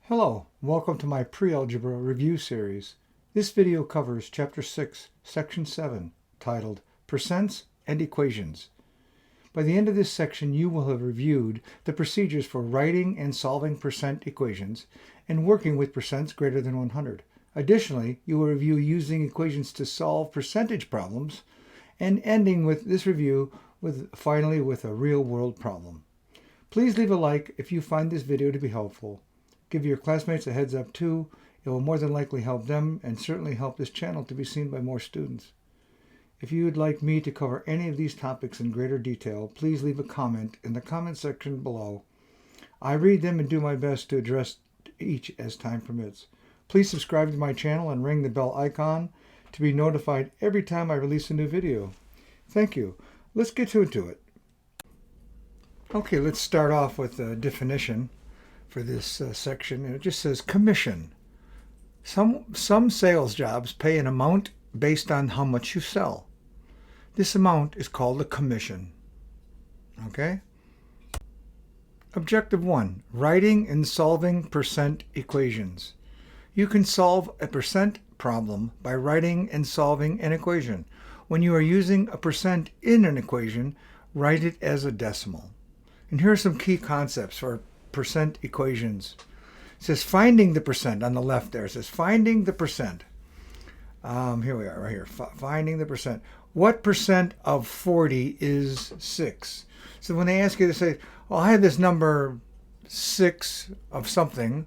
Hello, welcome to my Pre-Algebra review series. This video covers Chapter 6, Section 7, titled Percents and Equations. By the end of this section, you will have reviewed the procedures for writing and solving percent equations and working with percents greater than 100. Additionally, you will review using equations to solve percentage problems and ending with this review finally with a real-world problem. Please leave a like if you find this video to be helpful. Give your classmates a heads up too. It will more than likely help them and certainly help this channel to be seen by more students. If you would like me to cover any of these topics in greater detail, please leave a comment in the comment section below. I read them and do my best to address each as time permits. Please subscribe to my channel and ring the bell icon to be notified every time I release a new video. Thank you. Let's get into it. Okay, let's start off with a definition for this section, and it just says commission. Some sales jobs pay an amount based on how much you sell. This amount is called a commission. Okay? Objective 1, writing and solving percent equations. You can solve a percent problem by writing and solving an equation. When you are using a percent in an equation, write it as a decimal. And here are some key concepts for percent equations. It says finding the percent on the left there. It says finding the percent. Here we are, right here. Finding the percent. What percent of 40 is 6? So when they ask you to say, well, I have this number 6 of something,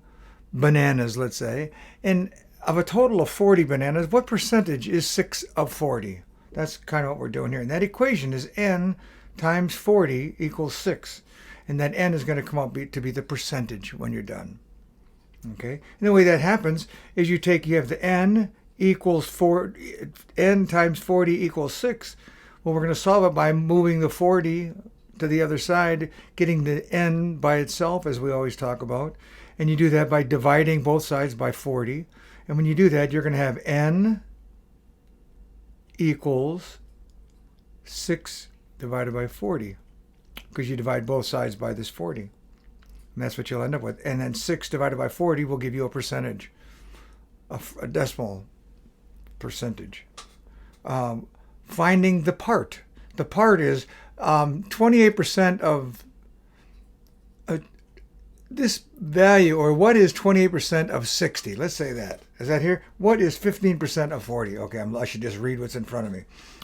bananas, let's say, and of a total of 40 bananas, what percentage is 6 of 40? That's kind of what we're doing here. And that equation is n times 40 equals 6. And that n is going to come out to be the percentage when you're done. Okay? And the way that happens is you have the n equals n times 40 equals 6. Well, we're going to solve it by moving the 40 to the other side, getting the n by itself, as we always talk about. And you do that by dividing both sides by 40. And when you do that, you're going to have n equals 6 divided by 40. Because you divide both sides by this 40. And that's what you'll end up with. And then 6 divided by 40 will give you a percentage, a decimal percentage. Finding the part. The part is 28% of this value, or what is 28% of 60? Let's say that. Is that here? What is 15% of 40? Okay, I should just read what's in front of me.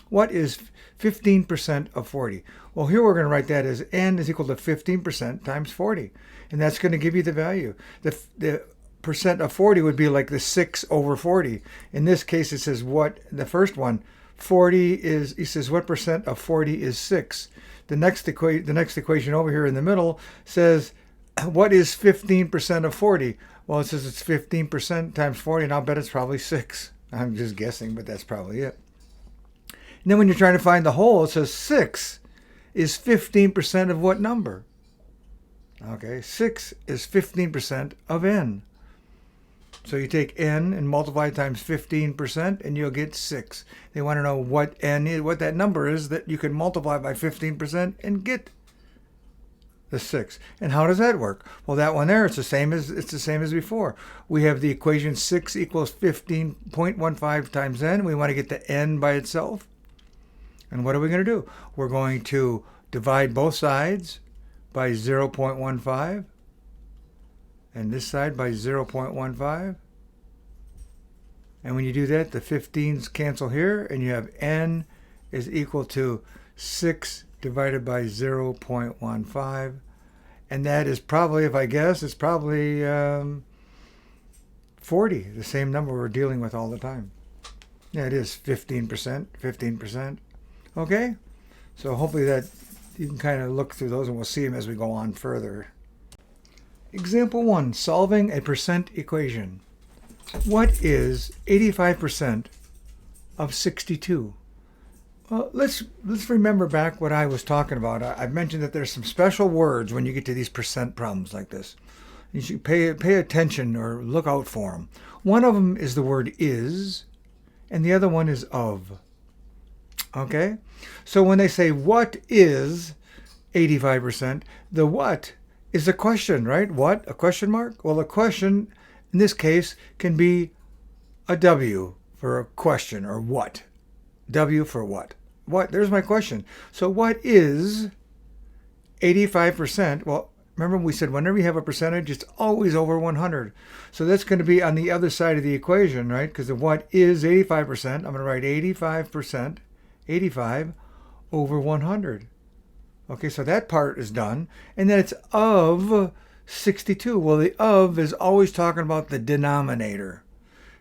What is 15% of 40? Well, here we're going to write that as n is equal to 15% times 40. And that's going to give you the value. The percent of 40 would be like the 6 over 40. In this case, it says what, the first one, 40 is, he says what percent of 40 is 6. The next equation over here in the middle says, what is 15% of 40? Well, it says it's 15% times 40, and I'll bet it's probably 6. I'm just guessing, but that's probably it. And then when you're trying to find the whole, it says 6 is 15% of what number? Okay, 6 is 15% of n. So you take n and multiply times 15%, and you'll get 6. They want to know what n is, what that number is that you can multiply by 15% and get the 6. And how does that work? Well, that one there, it's the same as before. We have the equation 6 equals 15.15 times n. We want to get the n by itself. And what are we going to do? We're going to divide both sides by 0.15 and this side by 0.15. And when you do that, the 15s cancel here, and you have n is equal to 6 divided by 0.15. And that is probably, if I guess, it's probably 40, the same number we're dealing with all the time. Yeah, it is 15%, 15%. Okay, so hopefully that you can kind of look through those, and we'll see them as we go on further. Example 1, solving a percent equation. What is 85% of 62? Well, let's remember back what I was talking about. I've mentioned that there's some special words when you get to these percent problems like this. You should pay attention or look out for them. One of them is the word is, and the other one is of. Okay, so when they say what is 85%, the what is a question, right? What? A question mark? Well, a question in this case can be a W for a question, or what? W for what? What? There's my question. So what is 85%? Well, remember we said whenever you have a percentage, it's always over 100. So that's going to be on the other side of the equation, right? Because of what is 85%, I'm going to write 85%, 85 over 100. Okay, so that part is done. And then it's of 62. Well, the of is always talking about the denominator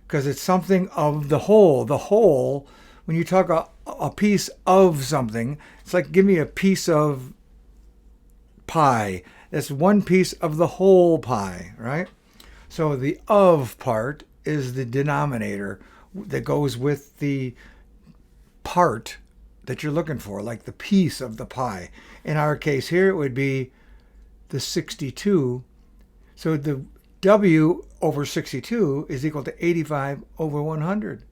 because it's something of the whole. The whole, when you talk a piece of something, it's like give me a piece of pie. That's one piece of the whole pie, right? So the of part is the denominator that goes with the part that you're looking for, like the piece of the pie. In our case here, it would be the 62. So the W over 62 is equal to 85 over 100.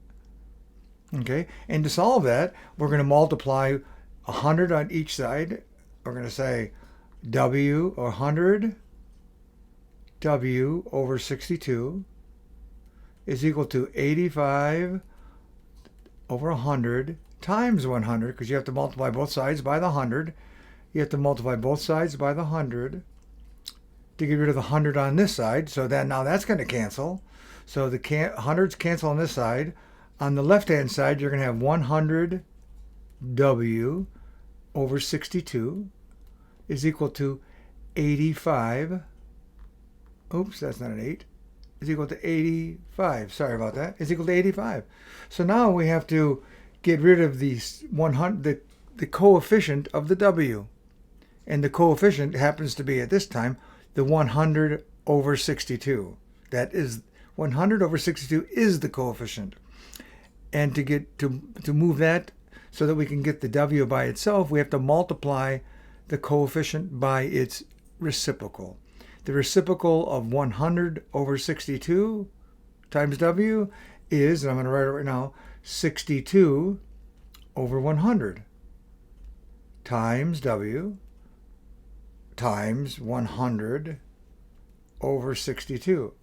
Okay, and to solve that, we're going to multiply 100 on each side. We're going to say W, or 100 W over 62 is equal to 85 over 100 times 100, because you have to multiply both sides by the 100. You have to multiply both sides by the 100 to get rid of the 100 on this side. So that now that's going to cancel. So the hundreds cancel on this side. On the left-hand side, you're going to have 100 W over 62 is equal to 85. Oops, that's not an 8. Is equal to 85. Sorry about that. Is equal to 85. So now we have to get rid of the 100, the coefficient of the W. And the coefficient happens to be, at this time, the 100 over 62. That is, 100 over 62 is the coefficient. And to get to move that so that we can get the W by itself, we have to multiply the coefficient by its reciprocal. The reciprocal of 100 over 62 times W is, and I'm going to write it right now, 62 over 100 times W times 100 over 62,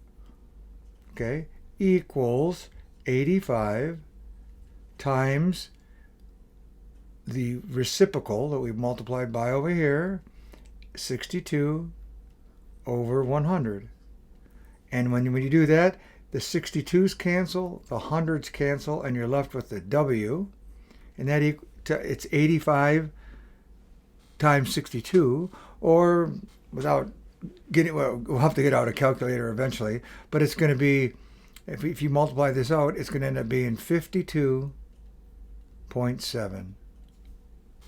okay, equals 85 times the reciprocal that we've multiplied by over here, 62 over 100. And when you do that, the 62s cancel, the 100s cancel, and you're left with the W. And that it's 85 times 62, or without getting, well, we'll have to get out a calculator eventually, but it's going to be, if you multiply this out, it's going to end up being 52.7.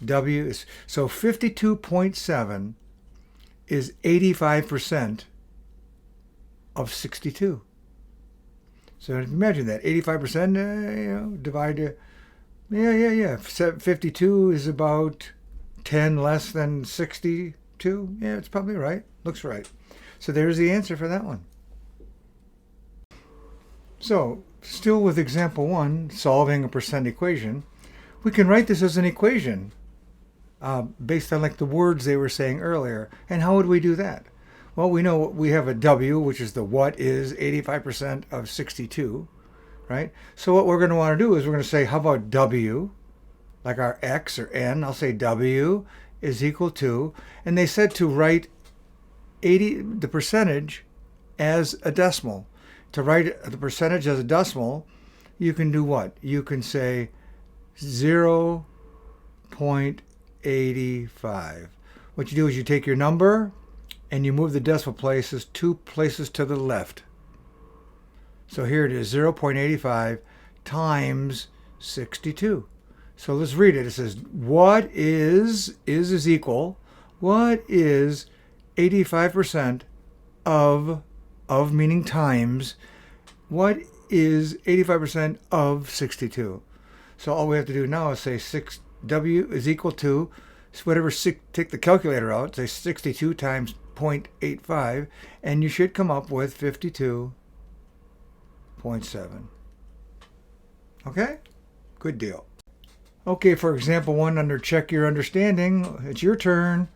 W is, so 52.7 is 85% of 62. So imagine that, 85%, divide, 52 is about 10 less than 62. Yeah, it's probably right. Looks right. So there's the answer for that one. So, still with example 1, solving a percent equation, we can write this as an equation based on like the words they were saying earlier. And how would we do that? Well, we know we have a W, which is the what is 85% of 62, right? So what we're going to want to do is we're going to say, how about W, like our X or N? I'll say W is equal to, and they said to write the percentage as a decimal. To write the percentage as a decimal, you can do what? You can say 0.85. What you do is you take your number and you move the decimal places 2 places to the left. So here it is, 0.85 times 62. So let's read it. It says, what is equal, what is 85% of meaning times, what is 85% of 62? So all we have to do now is say 6W is equal to, whatever, take the calculator out, say 62 times 0.85, and you should come up with 52.7. Okay? Good deal. Okay, for example 1 under check your understanding, it's your turn.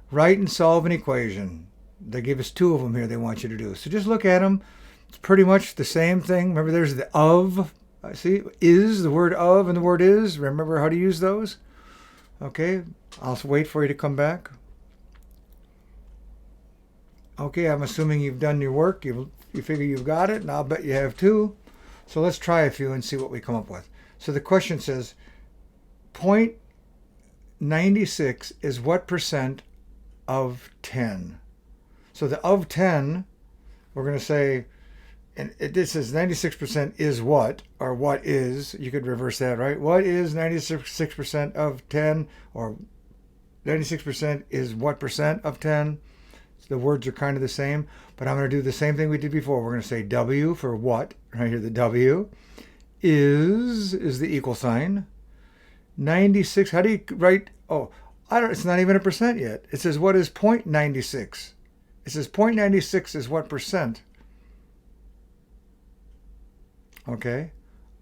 Write and solve an equation. They gave us two of them here they want you to do. So just look at them. It's pretty much the same thing. Remember, there's the of. See, is, the word of and the word is. Remember how to use those? Okay, I'll wait for you to come back. Okay, I'm assuming you've done your work. You figure you've got it, and I'll bet you have too. So let's try a few and see what we come up with. So the question says, 0.96 is what percent of 10? So the of 10, we're going to say, and this says 96% is what, or what is, you could reverse that, right? What is 96% of 10, or 96% is what percent of 10? So the words are kind of the same, but I'm going to do the same thing we did before. We're going to say W for what, right here, the W, is the equal sign. 96, how do you write, oh, it's not even a percent yet. It says what is 0.96? It says 0.96 is what percent? Okay,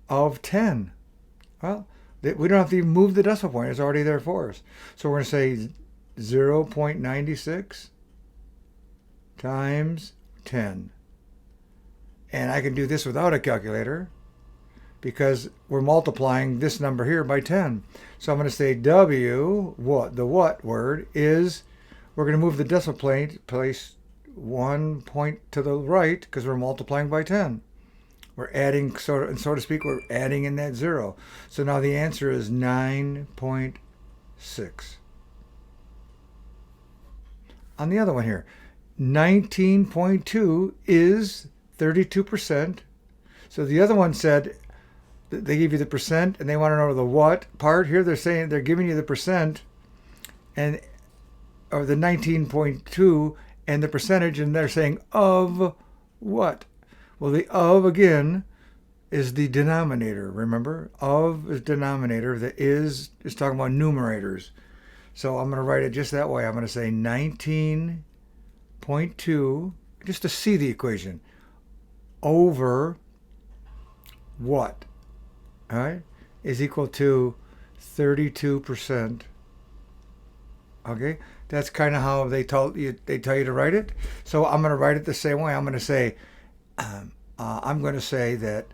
of 10. Well, we don't have to even move the decimal point. It's already there for us. So we're going to say 0.96 times 10. And I can do this without a calculator because we're multiplying this number here by 10. So I'm going to say W, what, the what word is, we're going to move the decimal place 1 point to the right because we're multiplying by 10. We're adding, so to speak, we're adding in that 0. So now the answer is 9.6. On the other one here, 19.2 is 32%. So the other one said, they give you the percent and they want to know the what part. Here they're saying, they're giving you the percent and, or the 19.2 and the percentage, and they're saying of what? Well, the of, again, is the denominator, remember? Of is denominator. The is talking about numerators. So I'm going to write it just that way. I'm going to say 19.2, just to see the equation, over what, all right, is equal to 32%. Okay, that's kind of how they tell you to write it. So I'm going to write it the same way. I'm going to say, I'm going to say that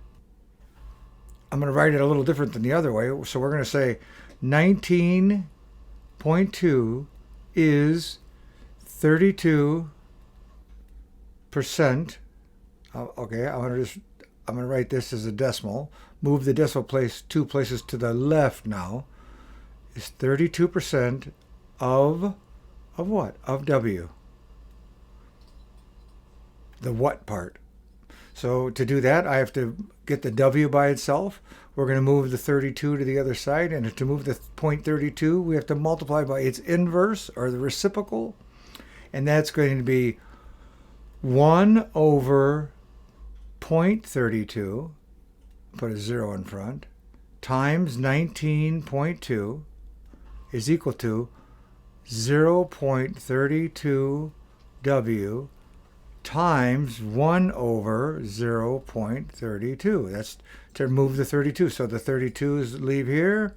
I'm going to write it a little different than the other way. So we're going to say 19.2 is 32%. Okay, I'm going to write this as a decimal. Move the decimal place 2 places to the left now. Is 32% of what? Of W. The what part. So to do that, I have to get the W by itself. We're going to move the 32 to the other side. And to move the 0.32, we have to multiply by its inverse, or the reciprocal. And that's going to be 1 over 0.32, put a 0 in front, times 19.2 is equal to 0.32 W times 1 over 0.32. That's to move the 32. So the 32s leave here,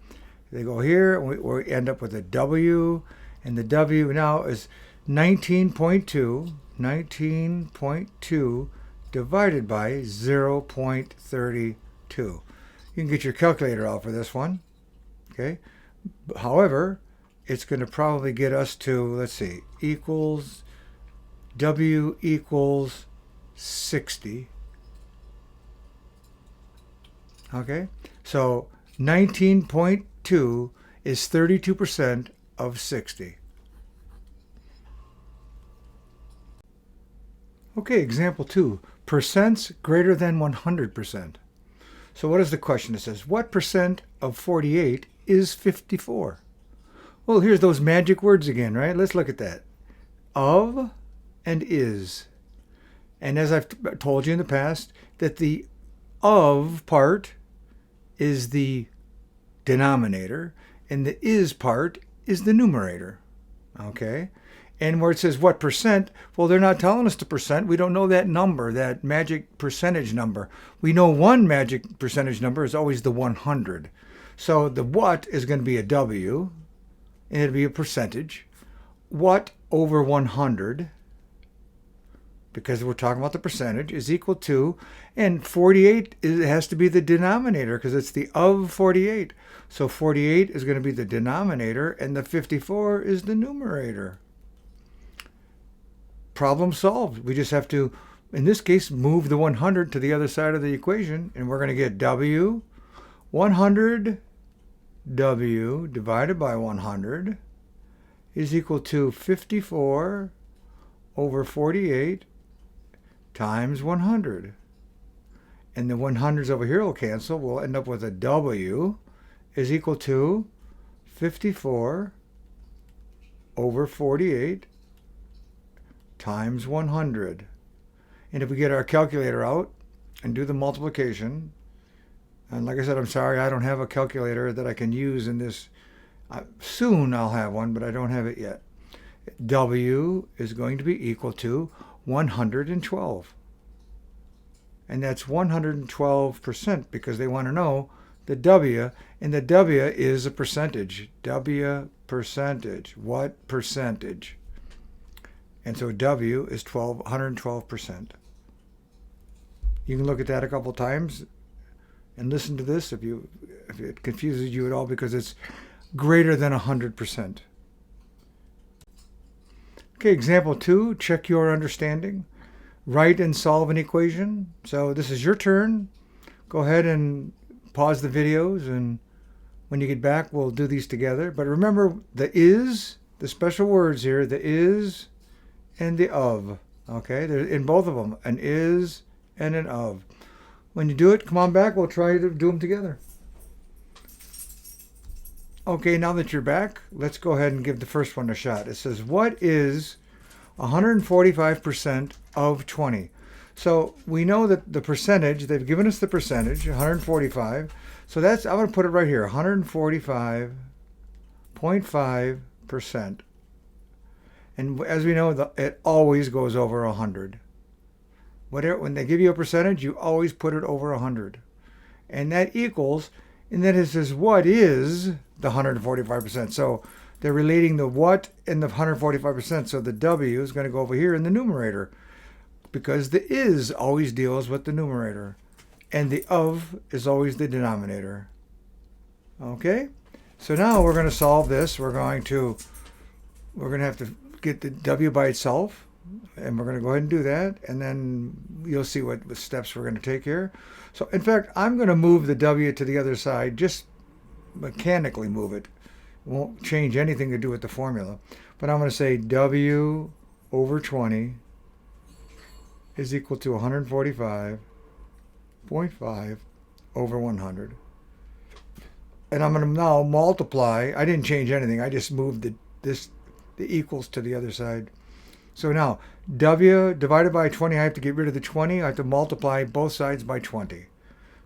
they go here, and we end up with a W, and the W now is 19.2 divided by 0.32. You can get your calculator out for this one, okay? However, it's going to probably get us to, let's see, equals W equals 60. Okay, so 19.2 is 32% of 60. Okay, example 2, percents greater than 100%. So what is the question? It says, what percent of 48 is 54? Well, here's those magic words again, right? Let's look at that. Of and is. And as I've told you in the past, that the of part is the denominator and the is part is the numerator. Okay? And where it says what percent, well, they're not telling us the percent. We don't know that number, that magic percentage number. We know one magic percentage number is always the 100. So the what is going to be a W, and it'll be a percentage. What over 100 because we're talking about the percentage, is equal to, and 48 has to be the denominator because it's the of 48. So 48 is going to be the denominator and the 54 is the numerator. Problem solved. We just have to, in this case, move the 100 to the other side of the equation, and we're going to get W, 100 W divided by 100 is equal to 54 over 48 times 100. And the 100s over here will cancel. We'll end up with a W is equal to 54 over 48 times 100. And if we get our calculator out and do the multiplication, and like I said, I'm sorry, I don't have a calculator that I can use in this. Soon I'll have one, but I don't have it yet. W is going to be equal to 112. And that's 112% because they want to know the W, and the W is a percentage. W percentage. What percentage? And so W is 112%. You can look at that a couple times and listen to this if it confuses you at all, because it's greater than 100%. Okay, example 2, check your understanding. Write and solve an equation. So this is your turn. Go ahead and pause the videos, and when you get back, we'll do these together. But remember the is, the special words here, the is and the of. Okay, they're in both of them, an is and an of. When you do it, come on back. We'll try to do them together. Okay, now that you're back, let's go ahead and give the first one a shot. It says, what is 145% of 20? So we know that the percentage, they've given us the percentage, 145. So that's, I'm going to put it right here, 145.5%. And as we know, it always goes over 100. When they give you a percentage, you always put it over 100. And that equals, and then it says, what is the 145%? So they're relating the what and the 145%. So the W is going to go over here in the numerator, because the is always deals with the numerator, and the of is always the denominator. Okay? So now we're going to solve this. We're going to have to get the W by itself, and we're going to go ahead and do that, and then you'll see what steps we're going to take here. So in fact, I'm going to move the W to the other side, just mechanically move it. It won't change anything to do with the formula. But I'm going to say W over 20 is equal to 145.5 over 100. And I'm going to now multiply. I didn't change anything. I just moved the equals to the other side. So now, W divided by 20, I have to get rid of the 20. I have to multiply both sides by 20.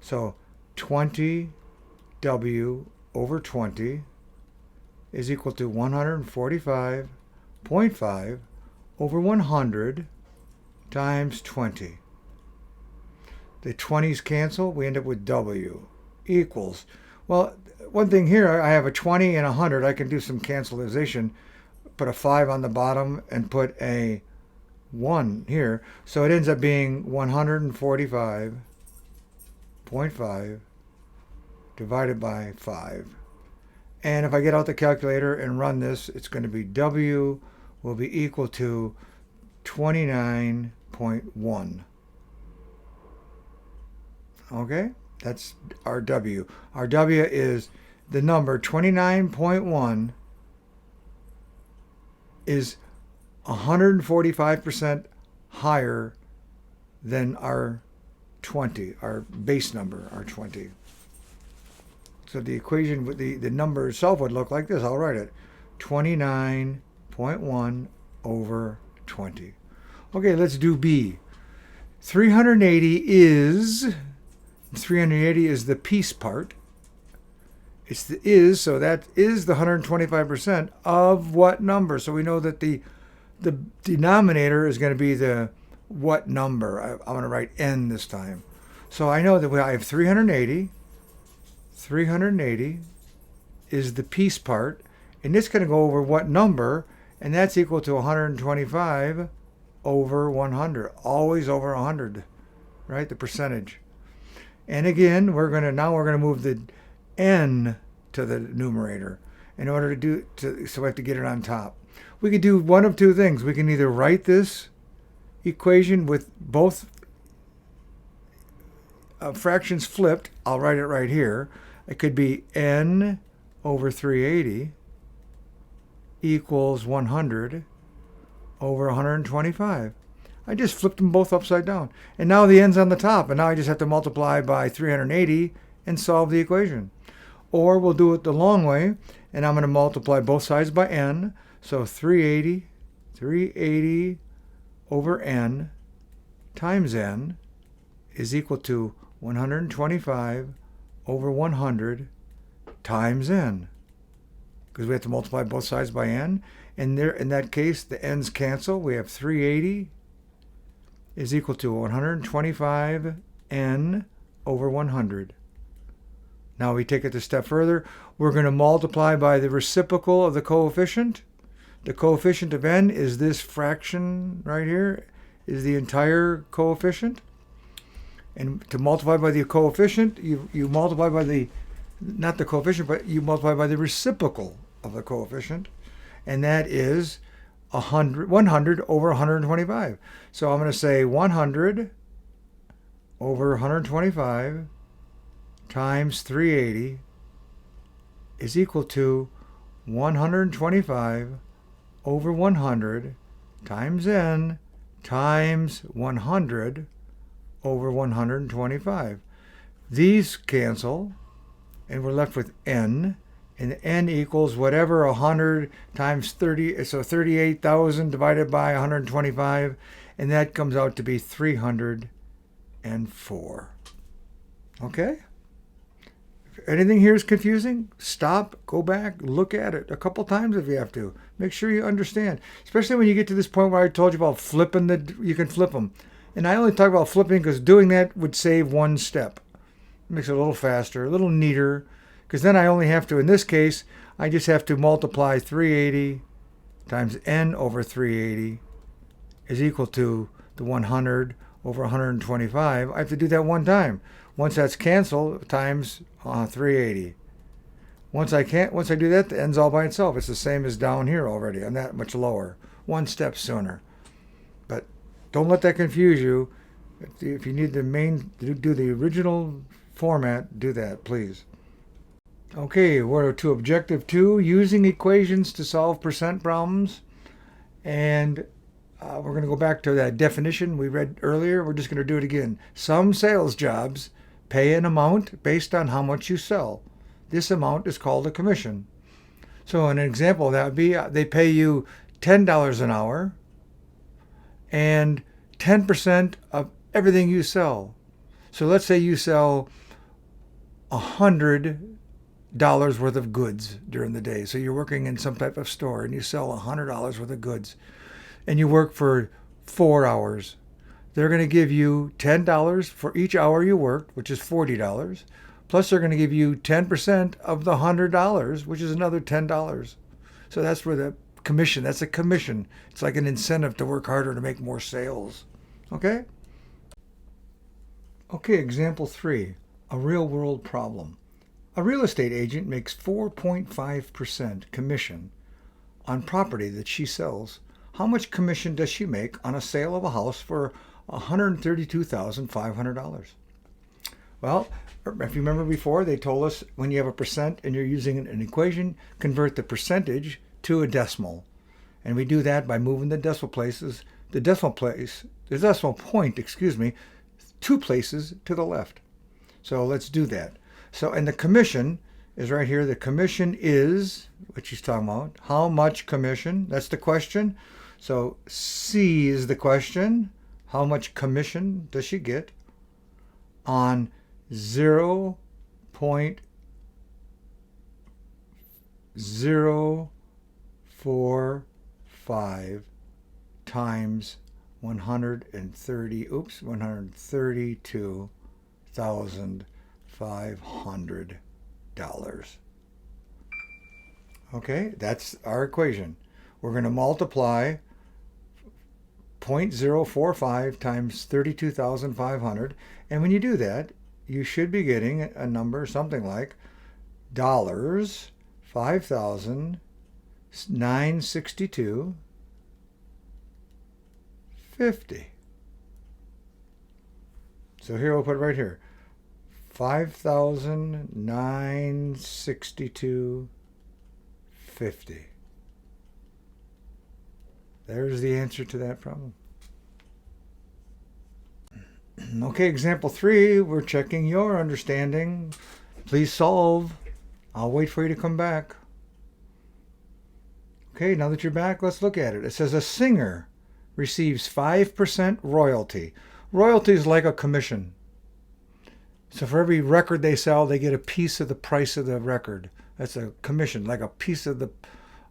So 20W over 20 is equal to 145.5 over 100 times 20. The 20s cancel. We end up with W equals. Well, one thing here, I have a 20 and a 100. I can do some cancelization. Put a 5 on the bottom and put a 1 here. So it ends up being 145.5 divided by 5. And if I get out the calculator and run this, it's going to be W will be equal to 29.1. Okay? That's our W. Our W is the number 29.1 is 145% higher than our 20, our base number, our 20. So the equation with the number itself would look like this. I'll write it. 29.1 over 20. Okay, let's do B. 380 is the piece part. It's the is, so that is the 125% of what number? So we know that the denominator is going to be the what number. I'm going to write n this time. So I know that I have 380. 380 is the piece part, and it's going to go over what number, and that's equal to 125 over 100. Always over 100, right? The percentage. And again, we're going to move the n to the numerator in order so we have to get it on top. We could do one of two things. We can either write this equation with both fractions flipped. I'll write it right here. It could be n over 380 equals 100 over 125. I just flipped them both upside down. And now the n's on the top. And now I just have to multiply by 380 and solve the equation. Or we'll do it the long way. And I'm going to multiply both sides by n. So 380 over n times n is equal to 125 over 100 times n. Because we have to multiply both sides by n. And there, in that case, the n's cancel. We have 380 is equal to 125 n over 100. Now we take it a step further. We're going to multiply by the reciprocal of the coefficient. The coefficient of n is this fraction right here, is the entire coefficient. And to multiply by the coefficient, you multiply by the, not the coefficient, but you multiply by the reciprocal of the coefficient. And that is 100 over 125. So I'm going to say 100 over 125 times 380 is equal to 125 over 100 times n times 100 over 125. These cancel, and we're left with n. And n equals whatever 100 times 30, so 38,000 divided by 125, and that comes out to be 304. Okay? If anything here is confusing, stop, go back, look at it a couple times if you have to. Make sure you understand, especially when you get to this point where I told you about flipping you can flip them. And I only talk about flipping because doing that would save one step. It makes it a little faster, a little neater. Because then I only have to, in this case, I just have to multiply 380 times n over 380 is equal to the 100 over 125. I have to do that one time. Once that's canceled, times 380. Once I do that, the n's all by itself. It's the same as down here already. I'm that much lower. One step sooner. But don't let that confuse you. If you need do the original format, do that, please. Okay, we're to objective 2, using equations to solve percent problems. And we're going to go back to that definition we read earlier. We're just going to do it again. Some sales jobs pay an amount based on how much you sell. This amount is called a commission. So an example of that would be they pay you $10 an hour and 10% of everything you sell. So let's say you sell $100 worth of goods during the day. So you're working in some type of store and you sell $100 worth of goods and you work for 4 hours. They're going to give you $10 for each hour you worked, which is $40. Plus they're going to give you 10% of the $100, which is another $10. So that's where the commission, that's a commission. It's like an incentive to work harder to make more sales. Okay? Okay, example 3, a real world problem. A real estate agent makes 4.5% commission on property that she sells. How much commission does she make on a sale of a house for $132,500? Well, if you remember before, they told us when you have a percent and you're using an equation, convert the percentage to a decimal. And we do that by moving the decimal point, 2 places to the left. So let's do that. So, and the commission is right here. The commission is, what she's talking about, how much commission? That's the question. So C is the question. How much commission does she get on 0.045 times 132,500? Okay, that's our equation. We're going to multiply 0.045 times 32,500. And when you do that, you should be getting a number something like dollars 5,962.50. So here we'll put it right here. 5,962.50. There's the answer to that problem. Okay, example 3, we're checking your understanding. Please solve. I'll wait for you to come back. Okay, now that you're back, let's look at it. It says a singer receives 5% royalty. Royalty is like a commission. So for every record they sell, they get a piece of the price of the record. That's a commission, like a piece of the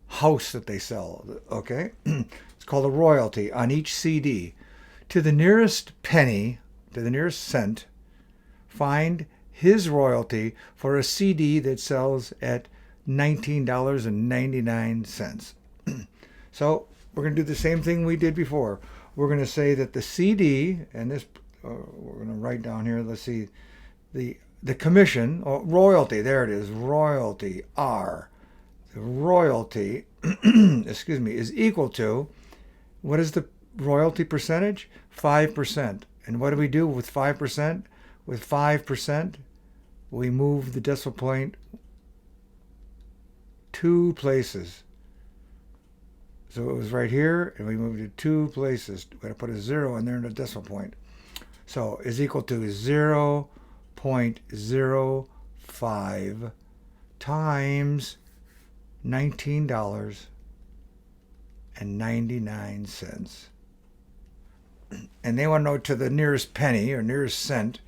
house that they sell. Okay? It's called a royalty on each CD. To the nearest penny, to the nearest cent, find his royalty for a CD that sells at $19.99. So we're going to do the same thing we did before. We're going to say that the CD, and this we're going to write down here, let's see, the commission, or royalty, there it is, royalty, R. The royalty, excuse me, is equal to, what is the royalty percentage? 5%. And what do we do with 5%? With 5%, we move the decimal point 2 places. So it was right here, and we moved it 2 places. We're going to put a 0 in there in the decimal point. So is equal to 0.05 times $19.99. And they want to know to the nearest penny or nearest cent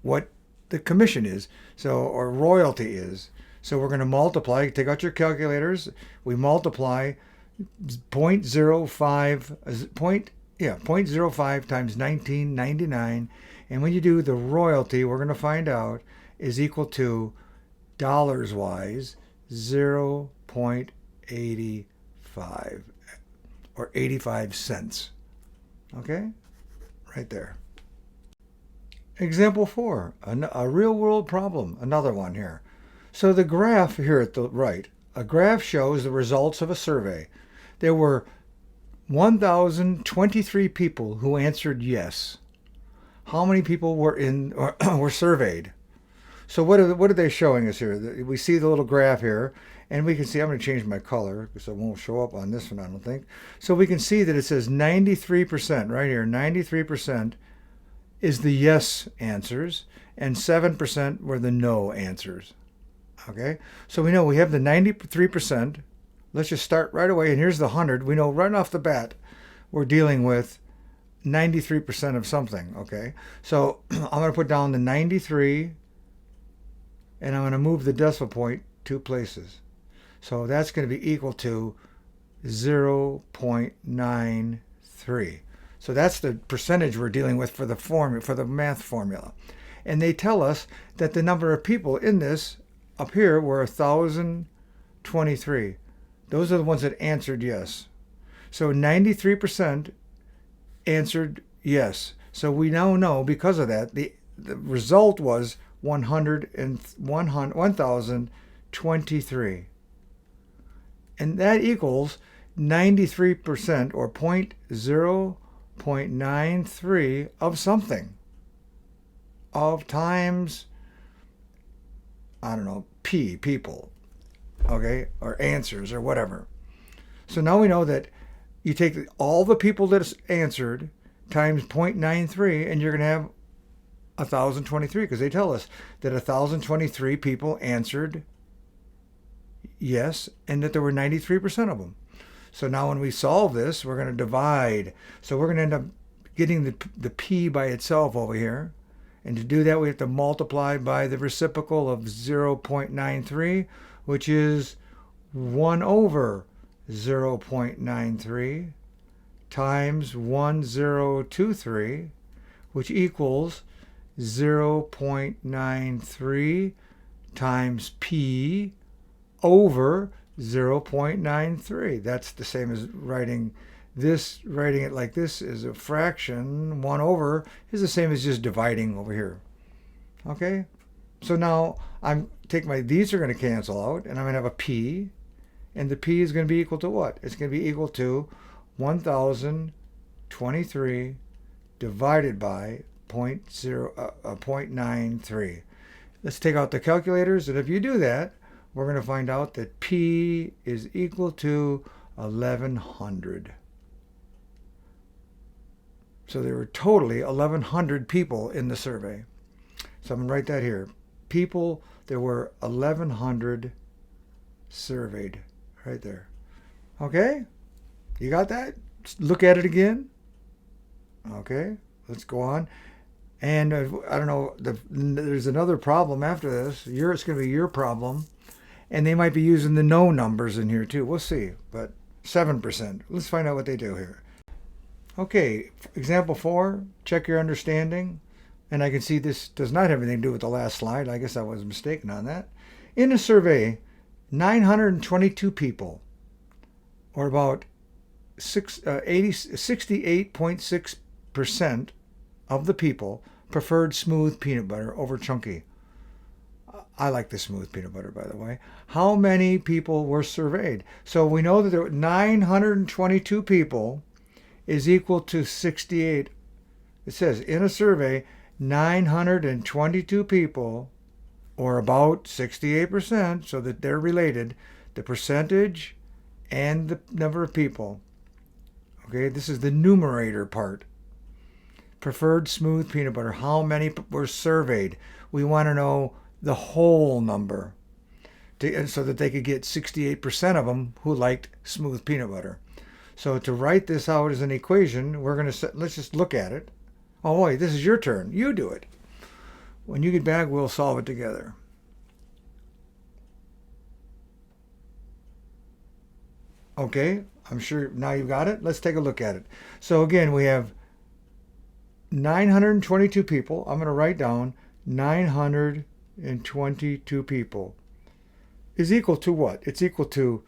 what the commission is, so, or royalty is. So we're going to multiply, take out your calculators, we multiply 0.05 times 19.99, and when you do the royalty, we're going to find out is equal to, dollars wise, 0.85 or 85 cents. Okay, right there. Example 4, a real world problem, another one here. So the graph here at the right, a graph shows the results of a survey. There were 1,023 people who answered yes. How many people were were surveyed? So what are they showing us here? We see the little graph here, and we can see, I'm going to change my color because it won't show up on this one, I don't think. So we can see that it says 93% right here, 93% is the yes answers, and 7% were the no answers. Okay, so we know we have the 93%. Let's just start right away, and here's the 100. We know right off the bat we're dealing with 93% of something. Okay, so I'm going to put down the 93, and I'm going to move the decimal point 2 places. So that's going to be equal to 0.93. So that's the percentage we're dealing with for the math formula. And they tell us that the number of people in this up here were 1,023. Those are the ones that answered yes. So 93% answered yes. So we now know, because of that, the result was 1,023. And that equals 93% or 0.93 of something. Of times, I don't know, people, okay, or answers or whatever. So now we know that you take all the people that answered times 0.93, and you're going to have 1,023, because they tell us that 1,023 people answered yes, and that there were 93% of them. So now when we solve this, we're going to divide. So we're going to end up getting the p by itself over here. And to do that, we have to multiply by the reciprocal of 0.93, which is 1 over 0.93 times 1023, which equals 0.93 times p over 0.93. That's the same as writing this, writing it like this, is a fraction. 1 over is the same as just dividing over here. Okay? So now these are going to cancel out, and I'm going to have a p, and the p is going to be equal to what? It's going to be equal to 1023 divided by 0.93. Let's take out the calculators, and if you do that, we're going to find out that p is equal to 1100. So there were totally 1100 people in the survey. So I'm going to write that here. There were 1100 surveyed, right there. Okay? You got that? Look at it again. Okay, let's go on. And I don't know, there's another problem after this. It's going to be your problem. And they might be using the no numbers in here too. We'll see. But 7%. Let's find out what they do here. Okay, example 4, check your understanding. And I can see this does not have anything to do with the last slide. I guess I was mistaken on that. In a survey, 922 people, or about 68.6% of the people, preferred smooth peanut butter over chunky. I like the smooth peanut butter, by the way. How many people were surveyed? So we know that there were 922 people is equal to 68. It says in a survey, 922 people, or about 68%, so that they're related, the percentage and the number of people. Okay, this is the numerator part. Preferred smooth peanut butter. How many were surveyed? We want to know the whole number, so that they could get 68% of them who liked smooth peanut butter. So to write this out as an equation, let's just look at it. Oh wait, this is your turn. You do it. When you get back, we'll solve it together. Okay, I'm sure now you've got it. Let's take a look at it. So again, we have 922 people. I'm going to write down 922 people is equal to what? It's equal to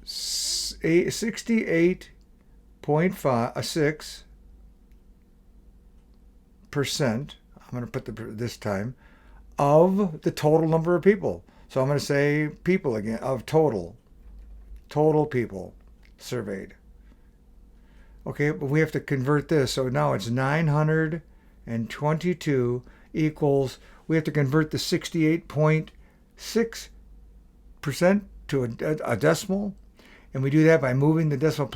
68.6%. I'm going to put this time of the total number of people. So I'm going to say people again, of total people surveyed. Okay, but we have to convert this. So now it's 922 equals, we have to convert the 68.6% to a decimal. And we do that by moving the decimal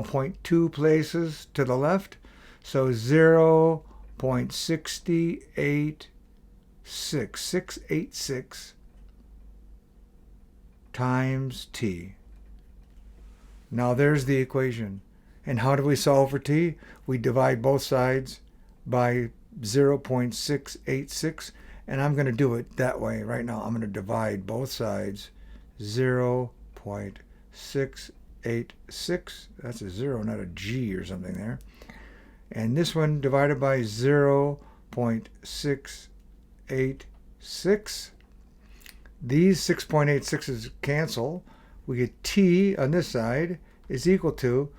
point 2 places to the left. So 0.686 times t. Now there's the equation. And how do we solve for t? We divide both sides by 0.686. And I'm going to do it that way right now. I'm going to divide both sides 0.686. That's a 0, not a G or something there. And this one divided by 0.686. These 6.86's cancel. We get t on this side is equal to,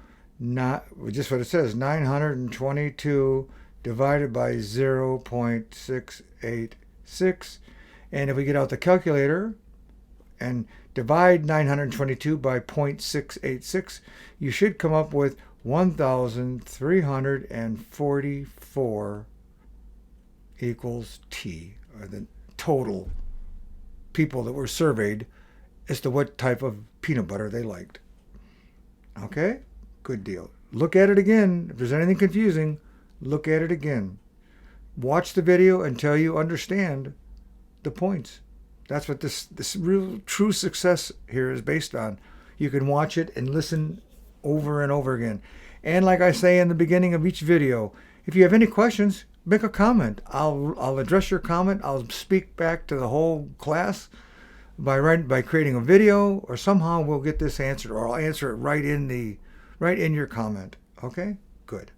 just what it says, 922 divided by 0.686. And if we get out the calculator and divide 922 by 0.686, you should come up with 1,344 equals t, or the total people that were surveyed as to what type of peanut butter they liked. Okay? Good deal. Look at it again. If there's anything confusing, look at it again. Watch the video until you understand the points. That's what this real true success here is based on. You can watch it and listen over and over again. And like I say in the beginning of each video, if you have any questions, make a comment. I'll address your comment. I'll speak back to the whole class by creating a video, or somehow we'll get this answered, or I'll answer it right in your comment. Okay? Good.